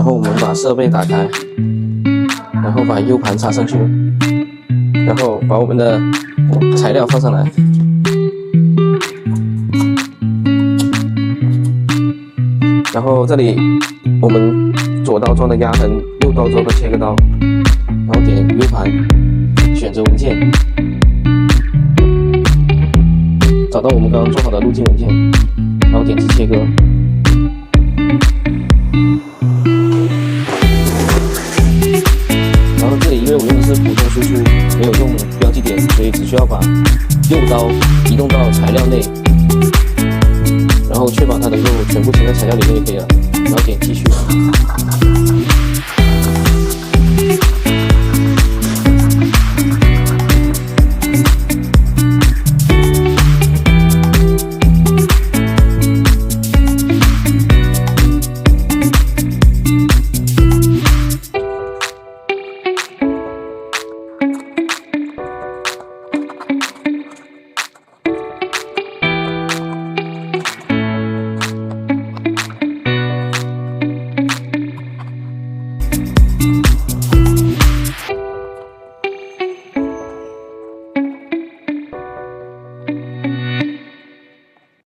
然后我们把设备打开，然后把 U 盘插上去，然后把我们的材料放上来。然后这里我们左刀装的压痕，右刀装的切割刀，然后点 U 盘，选择文件，找到我们刚刚做好的路径文件，然后点击切割。然后这里因为我用的是普通输出，没有用标记点，所以只需要把右刀移动到材料内，然后确保它能够全部填在材料里面就可以了。